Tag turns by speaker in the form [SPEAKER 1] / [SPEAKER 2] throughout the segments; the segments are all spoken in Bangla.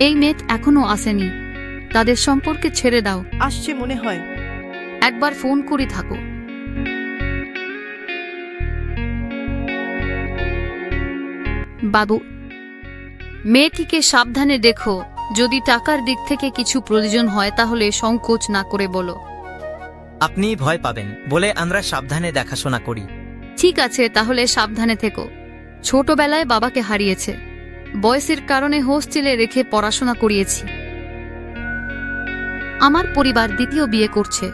[SPEAKER 1] এই মেয়ে এখনো আসেনি, তাদের সম্পর্কে ছেড়ে দাও।
[SPEAKER 2] আসছে মনে হয়।
[SPEAKER 1] একবার ফোন করে থাকো। বাবু, মেয়েটিকে সাবধানে দেখো, যদি টাকার দিক থেকে কিছু প্রয়োজন হয় তাহলে সংকোচ না করে বলো।
[SPEAKER 3] আপনি ভয় পাবেন বলে আমরা সাবধানে দেখাশোনা করি।
[SPEAKER 1] ঠিক আছে, তাহলে সাবধানে থেকো। ছোটবেলায় বাবাকে হারিয়েছে, বয়সের কারণে হোস্টেলে রেখে পড়াশোনা করিয়েছি। আমার পরিবার দ্বিতীয় বিয়ে করছে।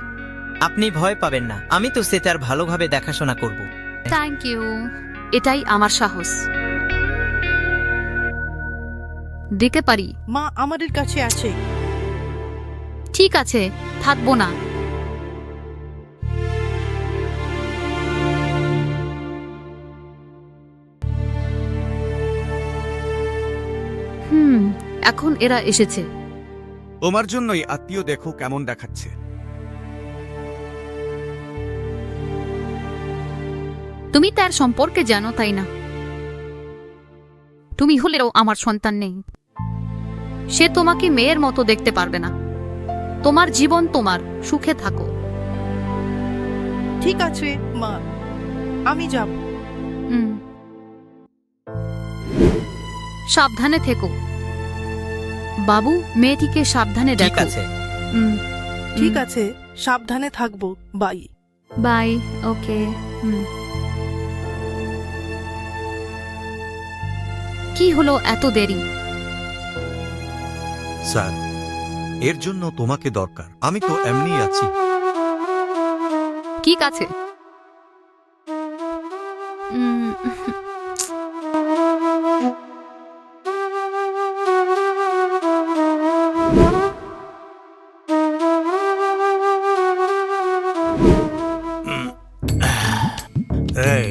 [SPEAKER 3] আপনি ভয় পাবেন না, আমি তো সে তার ভালোভাবে দেখাশোনা করব।
[SPEAKER 1] থ্যাংক ইউ, এটাই আমার সাহস। দিতে পারি?
[SPEAKER 2] মা আমাদের কাছে আছে।
[SPEAKER 1] ঠিক আছে, থাকবো না। এখন এরা এসেছে।
[SPEAKER 4] তোমার জন্যই আত্মীয়, দেখো কেমন দেখাচ্ছে।
[SPEAKER 1] তুমি তার সম্পর্কে জানো, তাই না? তুমি হলেও আমার সন্তান নেই। সে তোমাকে মেয়ের মতো দেখতে পারবে না। তোমার জীবন তোমার, সুখে থাকো।
[SPEAKER 2] ঠিক আছে মা, আমি যাব।
[SPEAKER 1] সাবধানে থেকো বাবু, মেয়েটিকে সাবধানে
[SPEAKER 3] ঠিক
[SPEAKER 1] দেখো।
[SPEAKER 3] আছে।
[SPEAKER 2] ঠিক আছে, সাবধানে থাকবো। বাই।
[SPEAKER 1] বাই। ওকে। কি হলো এত দেরি?
[SPEAKER 5] স্যার, এর জন্য তোমাকে দরকার। আমি তো এমনি আছি।
[SPEAKER 1] ঠিক আছে।
[SPEAKER 5] এই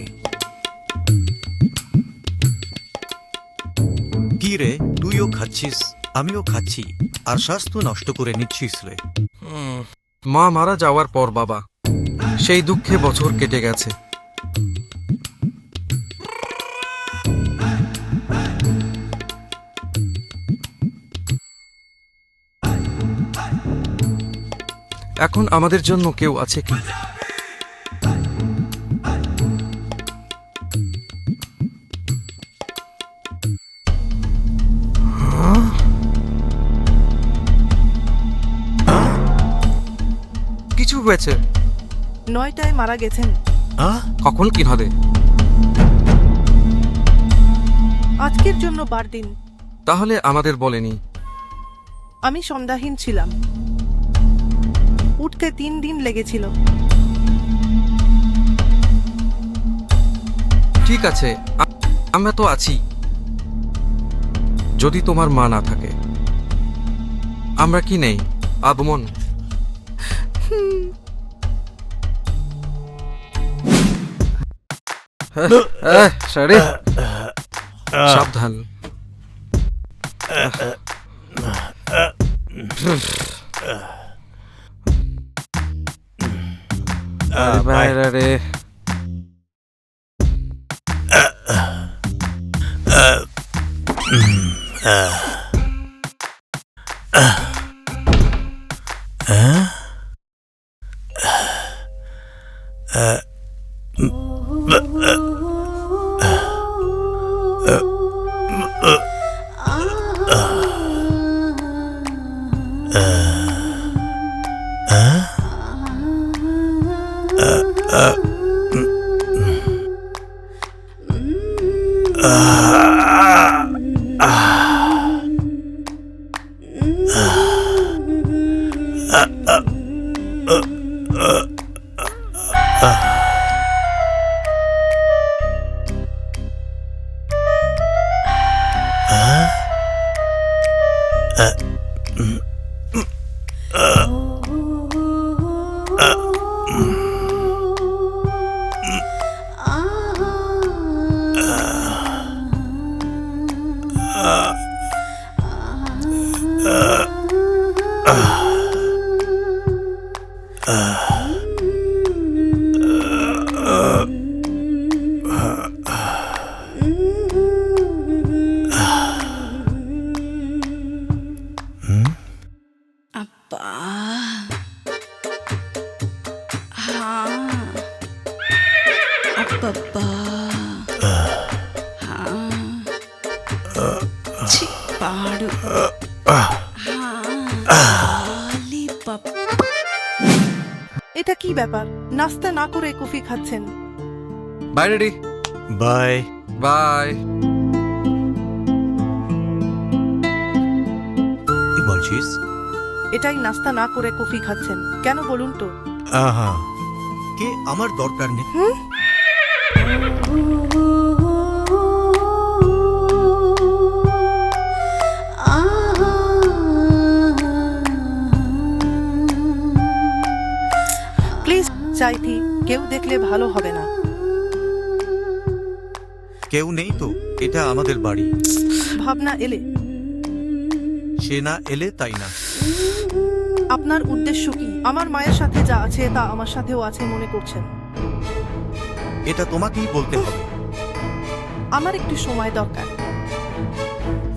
[SPEAKER 5] কি রে, তুইও খাচ্ছিস, আমিও খাচ্ছি, আর স্বাস্থ্য নষ্ট করে নিচ্ছিস রে।
[SPEAKER 6] মা মারা যাওয়ার পর বাবা, সেই দুঃখে বছর কেটে গেছে। এখন আমাদের জন্য কেউ আছে কি? কিছু হয়েছে?
[SPEAKER 2] 9টায় মারা গেছেন।
[SPEAKER 6] কখন কি হবে?
[SPEAKER 2] আজকের জন্য বার দিন।
[SPEAKER 6] তাহলে আমাদের বলেনি।
[SPEAKER 2] আমি সন্ধ্যাহীন ছিলাম, উঠতে 3 দিন লেগেছিল।
[SPEAKER 6] ঠিক আছে, আমরা তো আছি। যদি তোমার মা না থাকে, আমরা কি নেই? আগমন। সরি, সাবধান। বাইরে রে।
[SPEAKER 7] అబ్బబ్బా ఛీ, పాడు లాలీపాప్
[SPEAKER 2] এটা কি ব্যাপার? নাস্তা না করে কফি খাচ্ছেন?
[SPEAKER 6] Bye ready
[SPEAKER 5] bye.
[SPEAKER 6] বাই।
[SPEAKER 5] কি বলছিস?
[SPEAKER 2] এটাই নাস্তা না করে কফি খাচ্ছেন কেন বলুন তো?
[SPEAKER 5] আহা, কে আমার দরকার নেই।
[SPEAKER 2] প্লিজ চাইতি, কেউ দেখলে ভালো হবে না।
[SPEAKER 5] কেউ নেই তো, এটা আমাদের বাড়ি।
[SPEAKER 2] ভাবনা এলে
[SPEAKER 5] সে না এলে তাই না।
[SPEAKER 2] আপনার উদ্দেশ্য কি? আমার মায়ের সাথে যা আছে তা আমার সাথেও আছে মনে করছেন?
[SPEAKER 5] এটা তোমাকেই বলতে হবে।
[SPEAKER 2] আমার একটু সময় দরকার।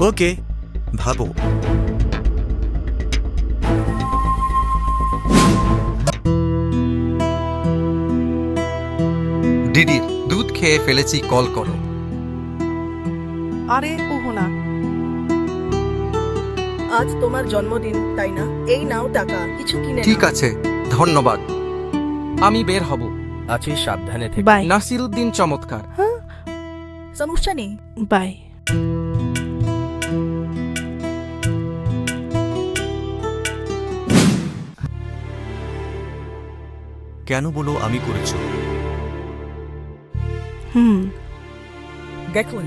[SPEAKER 5] ওকে, ভাবো।
[SPEAKER 6] ডিডির দুধ খেয়ে ফেলেছি, কল করো।
[SPEAKER 2] আরে ওহো না, আজ তোমার জন্মদিন তাই না? এই নাও টাকা, কিছু কিনে
[SPEAKER 6] ঠিক আছে, ধন্যবাদ। আমি বের হব।
[SPEAKER 3] আছিস সাবধানে থেকে।
[SPEAKER 2] বাই।
[SPEAKER 6] নাসিরুদ্দিন চমৎকার।
[SPEAKER 2] সমস্যা নেই, বাই।
[SPEAKER 5] কেন বলো আমি করেছো?
[SPEAKER 2] দেখুন,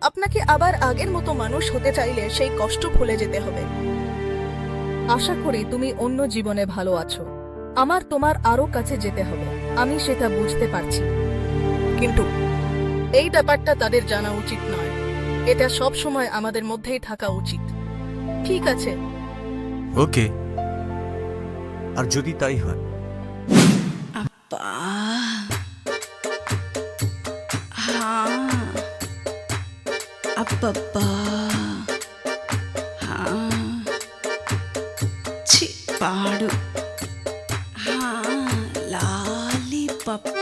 [SPEAKER 2] আপনাকে আবার আগের মতো মানুষ হতে চাইলে সেই কষ্ট ভুলে যেতে হবে। আশা করি তুমি অন্য জীবনে ভালো আছো। আমার তোমার আরো কাছে যেতে হবে, আমি সেটা বুঝতে পারছি, কিন্তু এই ব্যাপারটা তাদের জানা উচিত নয়। এটা সব সময় আমাদের মধ্যেই থাকা উচিত, ঠিক আছে?
[SPEAKER 5] ওকে, আর যদি তাই হয়?
[SPEAKER 7] అబ్బా అబ్బబ్బా ఛీ, పాడు లాలీపాప్